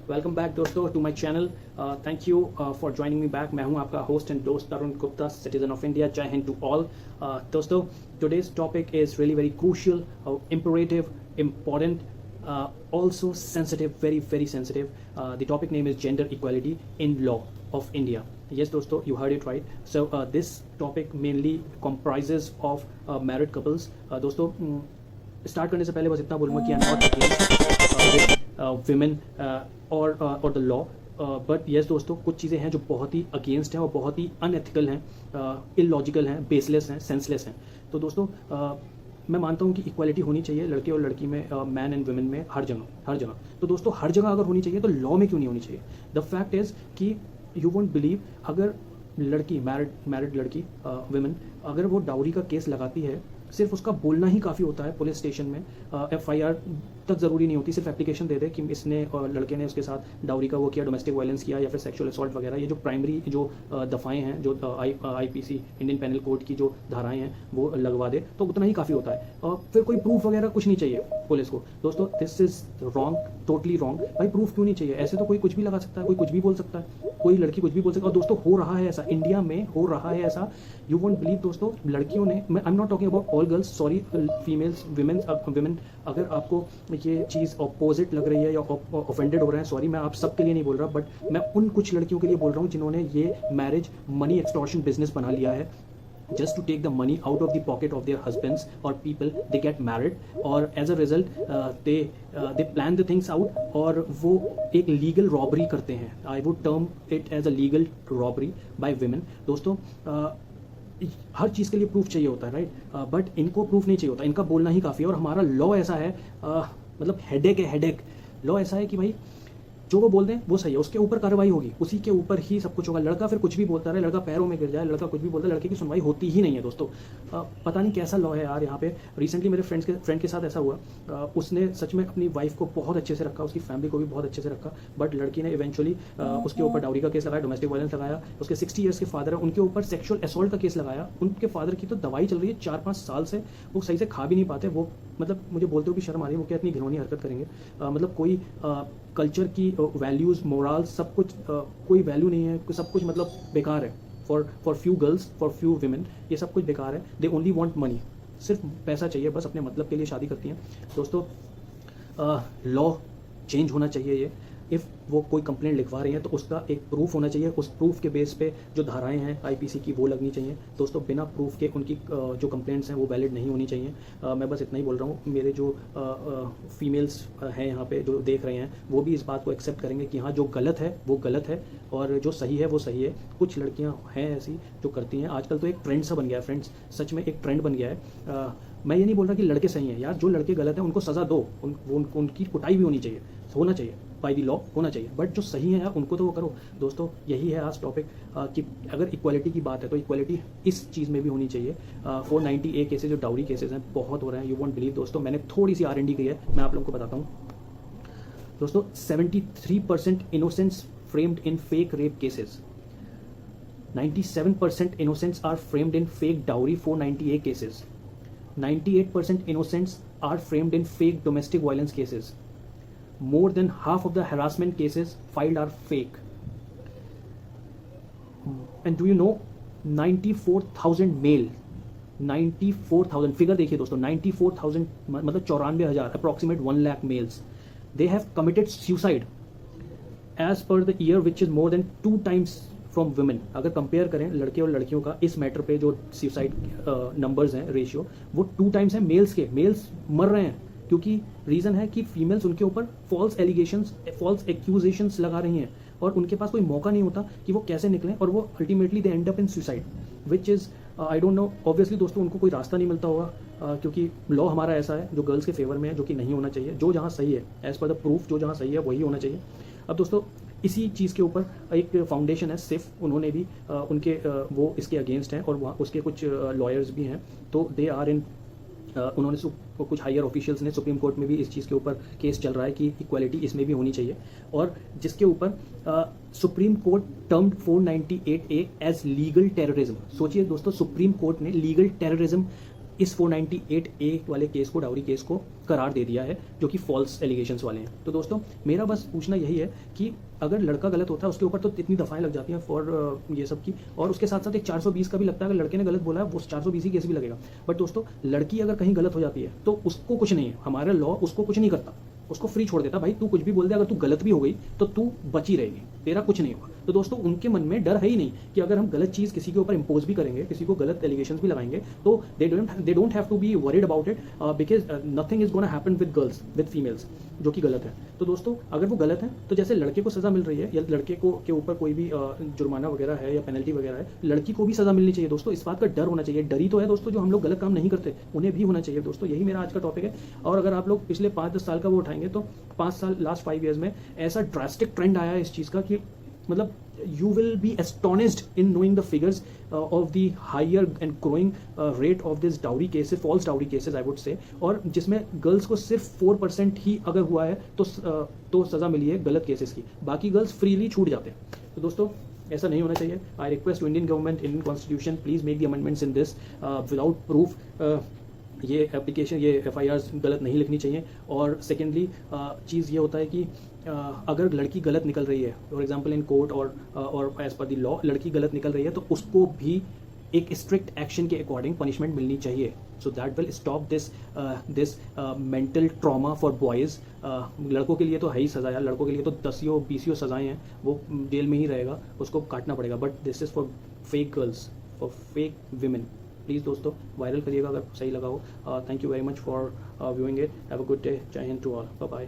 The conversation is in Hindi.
वेलकम बैक दोस्तों to my channel. Thank you for joining me back. मैं हूं आपका होस्ट एंड दोस्त Tarun Gupta, citizen of India. Jai Hind to all. दोस्तों, today's topic is really very crucial, imperative, important, also sensitive, very very sensitive. The topic name is gender equality in law of India. Yes दोस्तों, you heard it right. So this topic mainly comprises of married couples. दोस्तों, स्टार्ट करने से पहले बस इतना बोलूँगा कि I am not against women और द लॉ, बट येस दोस्तों, कुछ चीज़ें हैं जो बहुत ही अगेंस्ट हैं और बहुत ही अनएथिकल हैं, इलॉजिकल हैं, बेसलेस हैं, सेंसलेस हैं। तो दोस्तों, मैं मानता हूँ कि इक्वालिटी होनी चाहिए लड़के और लड़की में, मैन एंड वुमेन में, हर जगह। तो दोस्तों, हर जगह अगर होनी चाहिए तो लॉ में क्यों नहीं होनी चाहिए? द फैक्ट इज़ कि यू वोंट बिलीव, अगर लड़की मैरिड लड़की वुमेन अगर वो डाउरी का केस लगाती है, सिर्फ उसका बोलना ही काफ़ी होता है पुलिस स्टेशन में। FIR तक ज़रूरी नहीं होती, सिर्फ एप्लीकेशन दे दे कि इसने लड़के ने उसके साथ डाउरी का वो किया, डोमेस्टिक वायलेंस किया या फिर सेक्सुअल असॉल्ट वगैरह। ये जो प्राइमरी जो दफ़ाएँ हैं, जो IPC इंडियन पेनल कोड की जो धाराएँ हैं वो लगवा दे, तो उतना ही काफ़ी होता है। फिर कोई प्रूफ वगैरह कुछ नहीं चाहिए पुलिस को। दोस्तों, this is wrong, totally wrong. भाई प्रूफ क्यों नहीं चाहिए? ऐसे तो कोई कुछ भी लगा सकता है, कोई कुछ भी बोल सकता है, कोई लड़की कुछ भी बोल सकता है। और दोस्तों, हो रहा है ऐसा, इंडिया में हो रहा है ऐसा। यू वोंट बिलीव दोस्तों, लड़कियों ने, I am not talking about all girls, sorry, females, women, अगर आपको ये चीज़ अपोजिट लग रही है या ऑफेंडेड हो रहे हैं, सॉरी, मैं आप सबके लिए नहीं बोल रहा, बट मैं उन कुछ लड़कियों के लिए बोल रहा हूँ जिन्होंने ये मैरिज मनी एक्सटॉर्शन बिजनेस बना लिया है, just to take the money out of the pocket of their husbands or people they get married, और as a result they plan the things out और वो एक legal robbery करते हैं। I would term it as a legal robbery by women। दोस्तों, हर चीज़ के लिए प्रूफ चाहिए होता है, राइट? बट इनको प्रूफ नहीं चाहिए होता, इनका बोलना ही काफ़ी है। और हमारा लॉ ऐसा है, मतलब हेडेक है, हेडेक। लॉ ऐसा है कि भाई जो वो बोल दें वो सही है, उसके ऊपर कार्रवाई होगी, उसी के ऊपर ही सब कुछ होगा। लड़का फिर कुछ भी बोलता रहे, लड़का पैरों में गिर जाए, लड़का कुछ भी बोलता है, लड़के की सुनवाई होती ही नहीं है। दोस्तों, पता नहीं कैसा लॉ है यार यहाँ पे। रिसेंटली मेरे फ्रेंड के साथ ऐसा हुआ, उसने सच में अपनी वाइफ को बहुत अच्छे से रखा, उसकी फैमिली को भी बहुत अच्छे से रखा, बट लड़की ने इवेंचुअली उसके ऊपर डाउरी का केस लगाया, डोमेस्टिक वायलेंस लगाया। उसके 60 ईयर्स के फादर है, उनके ऊपर सेक्शुअल असॉल्ट का केस लगाया। उनके फादर की तो दवाई चल रही है 4-5 साल से, वो सही से खा भी नहीं पाते। वो मतलब मुझे बोलते हुए भी शर्म आ रही है, वो क्या इतनी घिनौनी हरकत करेंगे। मतलब कोई कल्चर की वैल्यूज़, मोरल्स, सब कुछ, कोई वैल्यू नहीं है, सब कुछ मतलब बेकार है। For few girls, for few women, ये सब कुछ बेकार है। दे ओनली वांट मनी, सिर्फ पैसा चाहिए, बस अपने मतलब के लिए शादी करती हैं। दोस्तों, लॉ चेंज होना चाहिए। ये इफ़ वो कोई कंप्लेंट लिखवा रही हैं तो उसका एक प्रूफ होना चाहिए, उस प्रूफ के बेस पे जो धाराएं हैं IPC की वो लगनी चाहिए। दोस्तों, बिना प्रूफ के उनकी जो कंप्लेंट्स हैं वो वैलिड नहीं होनी चाहिए। मैं बस इतना ही बोल रहा हूँ। मेरे जो फीमेल्स हैं यहाँ पे जो देख रहे हैं, वो भी इस बात को एक्सेप्ट करेंगे कि हाँ, जो गलत है वो गलत है और जो सही है वो सही है। कुछ लड़कियाँ हैं ऐसी जो करती हैं, आजकल तो एक ट्रेंड सा बन गया है फ्रेंड्स, सच में एक ट्रेंड बन गया है। मैं ये नहीं बोल रहा कि लड़के सही हैं यार, जो लड़के गलत हैं उनको सज़ा दो, उनकी कुटाई भी होनी चाहिए, होना चाहिए, बाय द लॉ होना चाहिए, बट जो सही है यार उनको तो वो करो। दोस्तों, यही है आज टॉपिक, कि अगर इक्वालिटी की बात है तो इक्वालिटी इस चीज़ में भी होनी चाहिए। 490A केसेज, जो डाउरी केसेज हैं, बहुत हो रहे हैं। यू वोंट बिलीव दोस्तों, मैंने थोड़ी सी R&D की है, मैं आप लोगों को बताता हूँ। दोस्तों, 73% innocents framed in fake rape cases, 97% innocents are framed in fake dowry 490A cases, 98% innocents are framed in fake domestic violence cases. More than half of the harassment cases filed are fake. And do you know 94,000 male, 94,000 figure देखिए दोस्तों, 94,000 मतलब 94,000, approximate 1 lakh males, they have committed suicide as per the year, which is more than 2 times from women. अगर कंपेयर करें लड़के और लड़कियों का इस मैटर पे, जो सुसाइड नंबर्स हैं, रेशियो, वो 2 टाइम्स हैं मेल्स के। मेल्स मर रहे हैं क्योंकि रीज़न है कि फीमेल्स उनके ऊपर फॉल्स एलिगेशंस, फॉल्स एक्यूजेशंस लगा रही हैं और उनके पास कोई मौका नहीं होता कि वो कैसे निकलें, और वो ultimately they and up in suicide, which is I don't know. Obviously दोस्तों, उनको कोई रास्ता नहीं मिलता होगा, क्योंकि लॉ हमारा ऐसा है जो गर्ल्स के फेवर में है, जो कि नहीं होना चाहिए। जो जहाँ सही है, एज पर द प्रूफ, जो जहाँ सही है वही होना चाहिए। अब दोस्तों, इसी चीज़ के ऊपर एक फाउंडेशन है सिर्फ, उन्होंने भी उनके वो इसके अगेंस्ट हैं और वहाँ उसके कुछ लॉयर्स भी हैं, तो दे आर इन, उन्होंने कुछ हायर ऑफिशियल्स ने सुप्रीम कोर्ट में भी इस चीज़ के ऊपर केस चल रहा है कि इक्वालिटी इसमें भी होनी चाहिए, और जिसके ऊपर Supreme Court termed 498A as legal terrorism. सोचिए दोस्तों, सुप्रीम कोर्ट ने लीगल टेररिज्म इस 498A वाले केस को, डाउरी केस को करार दे दिया है, जो कि फॉल्स एलिगेशंस वाले हैं। तो दोस्तों मेरा बस पूछना यही है कि अगर लड़का गलत होता है उसके ऊपर तो इतनी दफ़ाएं लग जाती हैं फॉर ये सब की, और उसके साथ साथ एक 420 का भी लगता है। अगर लड़के ने गलत बोला है वो 420 ही केस भी लगेगा। बट दोस्तों लड़की अगर कहीं गलत हो जाती है तो उसको कुछ नहीं है, हमारा लॉ उसको कुछ नहीं करता, उसको फ्री छोड़ देता। भाई तू कुछ भी बोल दे, अगर तू गलत भी हो गई तो तू बची रहेगी, तेरा कुछ नहीं होगा। तो दोस्तों उनके मन में डर है ही नहीं कि अगर हम गलत चीज़ किसी के ऊपर इम्पोज भी करेंगे, किसी को गलत एलिगेशंस भी लगाएंगे, तो they don't have to be worried about it, because nothing is gonna happen with girls, with females, जो कि गलत है। तो दोस्तों अगर वो गलत है तो जैसे लड़के को सज़ा मिल रही है, या लड़के को के ऊपर कोई भी जुर्माना वगैरह है या पेनल्टी वगैरह है, लड़की को भी सज़ा मिलनी चाहिए। दोस्तों इस बात का डर होना चाहिए। डरी तो है दोस्तों जो हम लोग गलत काम नहीं करते, उन्हें भी होना चाहिए। दोस्तों यही मेरा आज का टॉपिक है। और अगर आप लोग पिछले 5-10 साल का वो उठाएंगे तो 5 साल, लास्ट 5 ईयर्स में ऐसा ड्रास्टिक ट्रेंड आया है इस चीज़ का कि मतलब you will be astonished in knowing the figures of the higher and growing rate of this dowry cases, false dowry cases I would say, और जिसमें गर्ल्स को सिर्फ 4% ही अगर हुआ है तो सज़ा मिली है गलत केसेस की, बाकी गर्ल्स फ्रीली छूट जाते हैं। तो दोस्तों ऐसा नहीं होना चाहिए। I request to Indian government, Indian constitution, please make the amendments in this without proof. ये एप्लीकेशन, ये FIRs गलत नहीं लिखनी चाहिए। और सेकेंडली चीज़ ये होता है कि अगर लड़की गलत निकल रही है, फॉर एग्जांपल इन कोर्ट और एज पर द लॉ लड़की गलत निकल रही है, तो उसको भी एक स्ट्रिक्ट एक्शन के अकॉर्डिंग पनिशमेंट मिलनी चाहिए, so that will stop this mental trauma for boys. लड़कों के लिए तो है ही सज़ा, यार लड़कों के लिए तो 10-20 सज़ाएँ हैं, वो जेल में ही रहेगा, उसको काटना पड़ेगा। But this is for fake girls, for fake women. Please दोस्तों वायरल करिएगा अगर सही लगा हो। Thank you very much for viewing it. Have a good day. जय Hind to all. Bye bye.